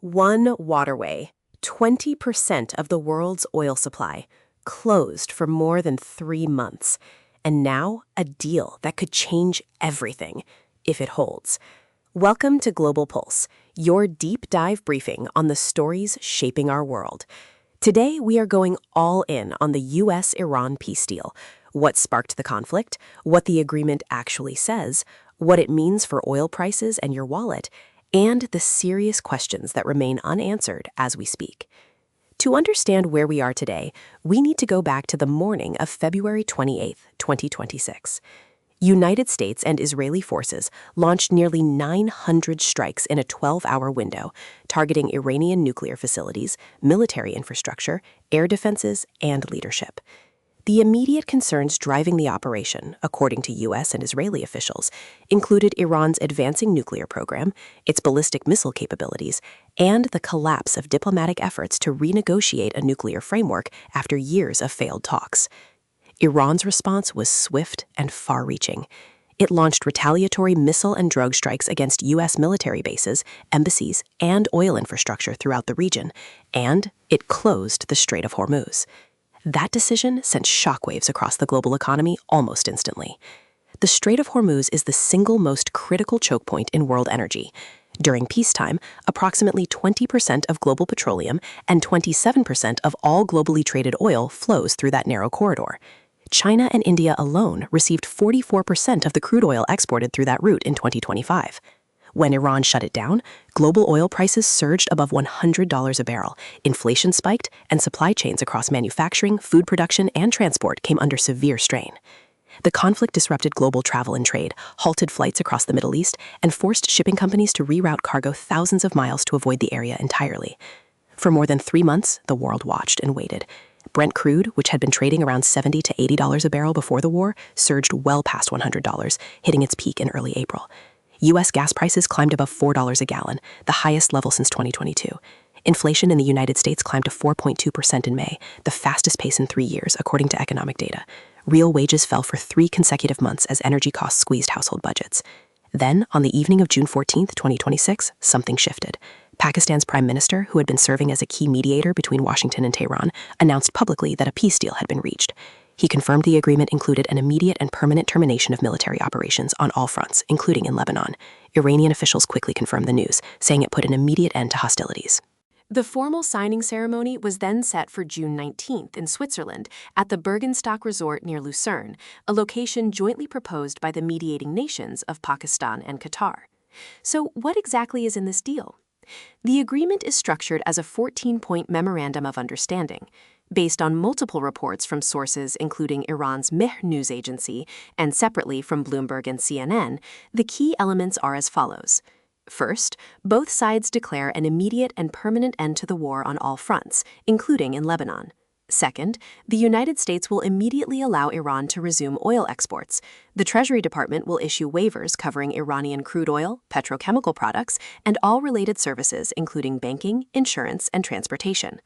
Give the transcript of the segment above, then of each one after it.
One waterway, 20% of the world's oil supply, closed for more than 3 months. And now, a deal that could change everything, if it holds. Welcome to Global Pulse, your deep dive briefing on the stories shaping our world. Today, we are going all in on the U.S.-Iran peace deal, what sparked the conflict, what the agreement actually says, what it means for oil prices and your wallet, and the serious questions that remain unanswered as we speak. To understand where we are today, we need to go back to the morning of February 28, 2026. United States and Israeli forces launched nearly 900 strikes in a 12-hour window, targeting Iranian nuclear facilities, military infrastructure, air defenses, and leadership. The immediate concerns driving the operation, according to U.S. and Israeli officials, included Iran's advancing nuclear program, its ballistic missile capabilities, and the collapse of diplomatic efforts to renegotiate a nuclear framework after years of failed talks. Iran's response was swift and far-reaching. It launched retaliatory missile and drone strikes against U.S. military bases, embassies, and oil infrastructure throughout the region, and it closed the Strait of Hormuz. That decision sent shockwaves across the global economy almost instantly. The Strait of Hormuz is the single most critical choke point in world energy. During peacetime, approximately 20% of global petroleum and 27% of all globally traded oil flows through that narrow corridor. China and India alone received 44% of the crude oil exported through that route in 2025. When Iran shut it down, global oil prices surged above $100 a barrel, inflation spiked, and supply chains across manufacturing, food production, and transport came under severe strain. The conflict disrupted global travel and trade, halted flights across the Middle East, and forced shipping companies to reroute cargo thousands of miles to avoid the area entirely. For more than 3 months, the world watched and waited. Brent crude, which had been trading around $70 to $80 a barrel before the war, surged well past $100, hitting its peak in early April. U.S. gas prices climbed above $4 a gallon, the highest level since 2022. Inflation in the United States climbed to 4.2% in May, the fastest pace in 3 years, according to economic data. Real wages fell for 3 consecutive months as energy costs squeezed household budgets. Then, on the evening of June 14, 2026, something shifted. Pakistan's prime minister, who had been serving as a key mediator between Washington and Tehran, announced publicly that a peace deal had been reached. He confirmed the agreement included an immediate and permanent termination of military operations on all fronts, including in Lebanon. Iranian officials quickly confirmed the news, saying it put an immediate end to hostilities. The formal signing ceremony was then set for June 19th in Switzerland at the Bergenstock Resort near Lucerne, a location jointly proposed by the mediating nations of Pakistan and Qatar. So what exactly is in this deal? The agreement is structured as a 14-point Memorandum of Understanding. Based on multiple reports from sources including Iran's Mehr news agency and separately from Bloomberg and CNN, the key elements are as follows. First, both sides declare an immediate and permanent end to the war on all fronts, including in Lebanon. Second, the United States will immediately allow Iran to resume oil exports. The Treasury Department will issue waivers covering Iranian crude oil, petrochemical products, and all related services including banking, insurance, and transportation.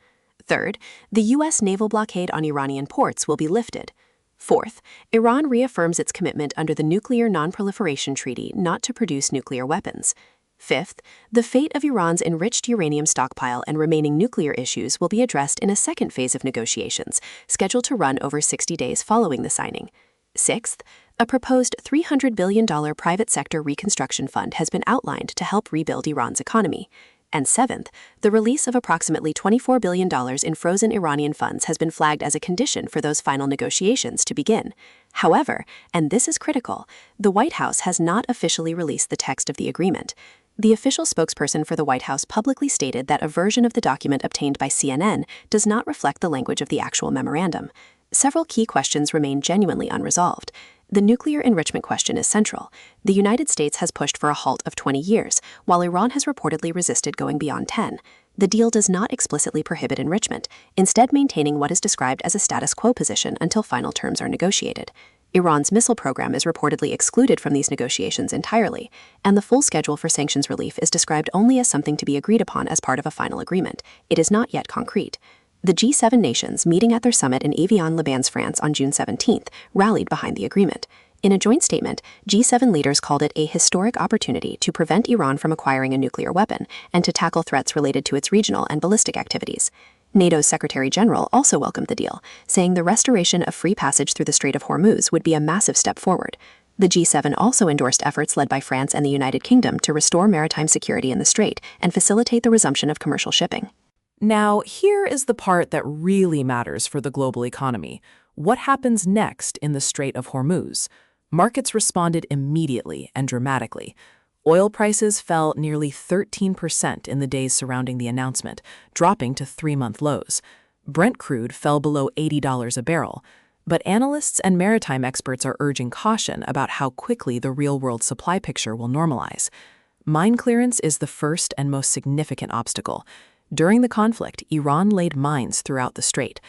Third, the U.S. naval blockade on Iranian ports will be lifted. Fourth, Iran reaffirms its commitment under the Nuclear Non-Proliferation Treaty not to produce nuclear weapons. Fifth, the fate of Iran's enriched uranium stockpile and remaining nuclear issues will be addressed in a second phase of negotiations, scheduled to run over 60 days following the signing. Sixth, a proposed $300 billion private sector reconstruction fund has been outlined to help rebuild Iran's economy. And seventh, the release of approximately $24 billion in frozen Iranian funds has been flagged as a condition for those final negotiations to begin. However, and this is critical, the White House has not officially released the text of the agreement. The official spokesperson for the White House publicly stated that a version of the document obtained by CNN does not reflect the language of the actual memorandum. Several key questions remain genuinely unresolved. The nuclear enrichment question is central. The United States has pushed for a halt of 20 years, while Iran has reportedly resisted going beyond 10. The deal does not explicitly prohibit enrichment, instead maintaining what is described as a status quo position until final terms are negotiated. Iran's missile program is reportedly excluded from these negotiations entirely, and the full schedule for sanctions relief is described only as something to be agreed upon as part of a final agreement. It is not yet concrete. The G7 nations, meeting at their summit in Evian-les-Bains, France on June 17th, rallied behind the agreement. In a joint statement, G7 leaders called it a historic opportunity to prevent Iran from acquiring a nuclear weapon and to tackle threats related to its regional and ballistic activities. NATO's Secretary General also welcomed the deal, saying the restoration of free passage through the Strait of Hormuz would be a massive step forward. The G7 also endorsed efforts led by France and the United Kingdom to restore maritime security in the strait and facilitate the resumption of commercial shipping. Now, here is the part that really matters for the global economy. What happens next in the Strait of Hormuz? Markets responded immediately and dramatically. Oil prices fell nearly 13% in the days surrounding the announcement, dropping to 3-month lows. Brent crude fell below $80 a barrel. But analysts and maritime experts are urging caution about how quickly the real-world supply picture will normalize. Mine clearance is the first and most significant obstacle. During the conflict, Iran laid mines throughout the strait.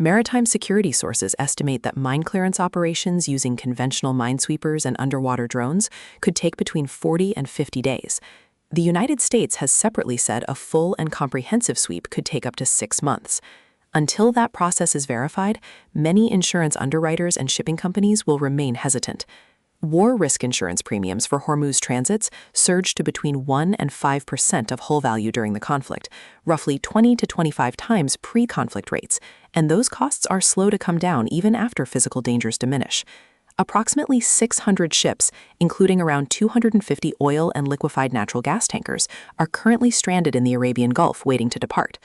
Maritime security sources estimate that mine clearance operations using conventional minesweepers and underwater drones could take between 40 and 50 days. The United States has separately said a full and comprehensive sweep could take up to 6 months. Until that process is verified, many insurance underwriters and shipping companies will remain hesitant. War risk insurance premiums for Hormuz transits surged to between 1% and 5% of hull value during the conflict, roughly 20 to 25 times pre-conflict rates, and those costs are slow to come down even after physical dangers diminish. Approximately 600 ships, including around 250 oil and liquefied natural gas tankers, are currently stranded in the Arabian Gulf waiting to depart.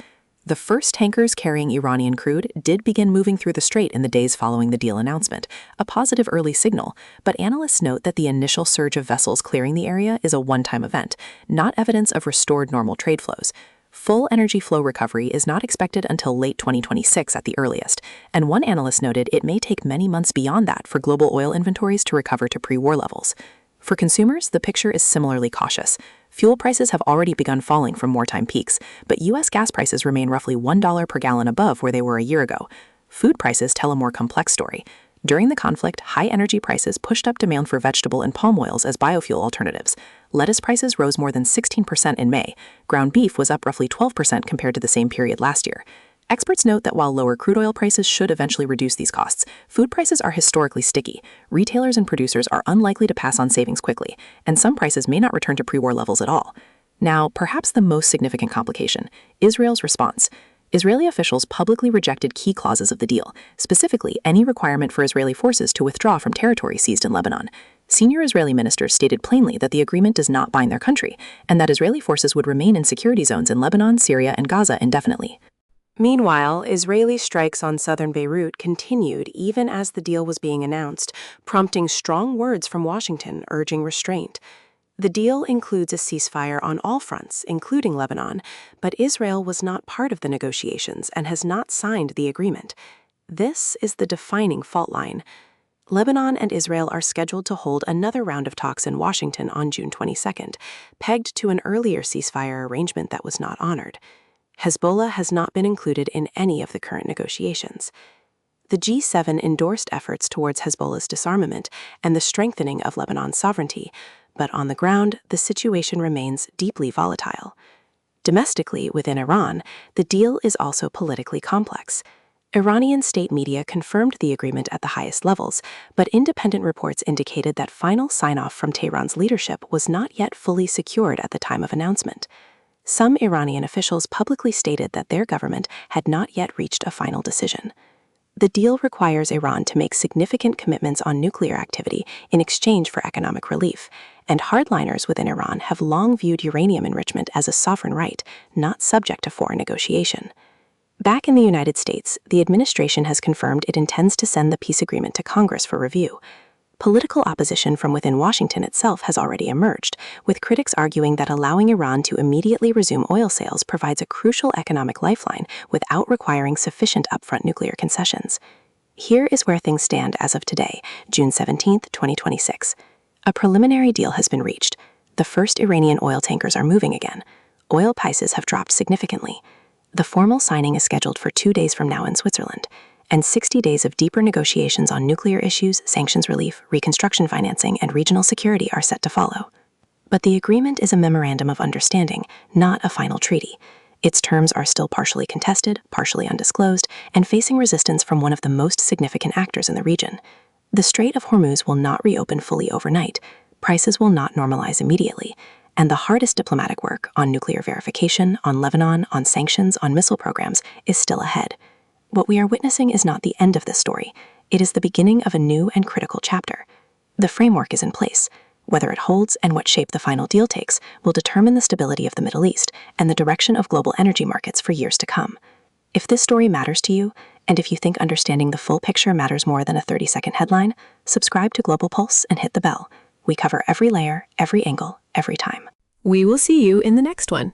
The first tankers carrying Iranian crude did begin moving through the strait in the days following the deal announcement, a positive early signal, but analysts note that the initial surge of vessels clearing the area is a one-time event, not evidence of restored normal trade flows. Full energy flow recovery is not expected until late 2026 at the earliest, and one analyst noted it may take many months beyond that for global oil inventories to recover to pre-war levels. For consumers, the picture is similarly cautious. Fuel prices have already begun falling from wartime peaks, but U.S. gas prices remain roughly $1 per gallon above where they were a year ago. Food prices tell a more complex story. During the conflict, high energy prices pushed up demand for vegetable and palm oils as biofuel alternatives. Lettuce prices rose more than 16% in May. Ground beef was up roughly 12% compared to the same period last year. Experts note that while lower crude oil prices should eventually reduce these costs, food prices are historically sticky. Retailers and producers are unlikely to pass on savings quickly, and some prices may not return to pre-war levels at all. Now, perhaps the most significant complication: Israel's response. Israeli officials publicly rejected key clauses of the deal, specifically any requirement for Israeli forces to withdraw from territory seized in Lebanon. Senior Israeli ministers stated plainly that the agreement does not bind their country, and that Israeli forces would remain in security zones in Lebanon, Syria, and Gaza indefinitely. Meanwhile, Israeli strikes on southern Beirut continued even as the deal was being announced, prompting strong words from Washington urging restraint. The deal includes a ceasefire on all fronts, including Lebanon, but Israel was not part of the negotiations and has not signed the agreement. This is the defining fault line. Lebanon and Israel are scheduled to hold another round of talks in Washington on June 22nd, pegged to an earlier ceasefire arrangement that was not honored. Hezbollah has not been included in any of the current negotiations. The G7 endorsed efforts towards Hezbollah's disarmament and the strengthening of Lebanon's sovereignty, but on the ground, the situation remains deeply volatile. Domestically, within Iran, the deal is also politically complex. Iranian state media confirmed the agreement at the highest levels, but independent reports indicated that final sign-off from Tehran's leadership was not yet fully secured at the time of announcement. Some Iranian officials publicly stated that their government had not yet reached a final decision. The deal requires Iran to make significant commitments on nuclear activity in exchange for economic relief, and hardliners within Iran have long viewed uranium enrichment as a sovereign right, not subject to foreign negotiation. Back in the United States, the administration has confirmed it intends to send the peace agreement to Congress for review. Political opposition from within Washington itself has already emerged, with critics arguing that allowing Iran to immediately resume oil sales provides a crucial economic lifeline without requiring sufficient upfront nuclear concessions. Here is where things stand as of today, June 17, 2026. A preliminary deal has been reached. The first Iranian oil tankers are moving again. Oil prices have dropped significantly. The formal signing is scheduled for 2 days from now in Switzerland, and 60 days of deeper negotiations on nuclear issues, sanctions relief, reconstruction financing, and regional security are set to follow. But the agreement is a Memorandum of Understanding, not a final treaty. Its terms are still partially contested, partially undisclosed, and facing resistance from one of the most significant actors in the region. The Strait of Hormuz will not reopen fully overnight, prices will not normalize immediately, and the hardest diplomatic work on nuclear verification, on Lebanon, on sanctions, on missile programs is still ahead. What we are witnessing is not the end of this story. It is the beginning of a new and critical chapter. The framework is in place. Whether it holds and what shape the final deal takes will determine the stability of the Middle East and the direction of global energy markets for years to come. If this story matters to you, and if you think understanding the full picture matters more than a 30-second headline, subscribe to Global Pulse and hit the bell. We cover every layer, every angle, every time. We will see you in the next one.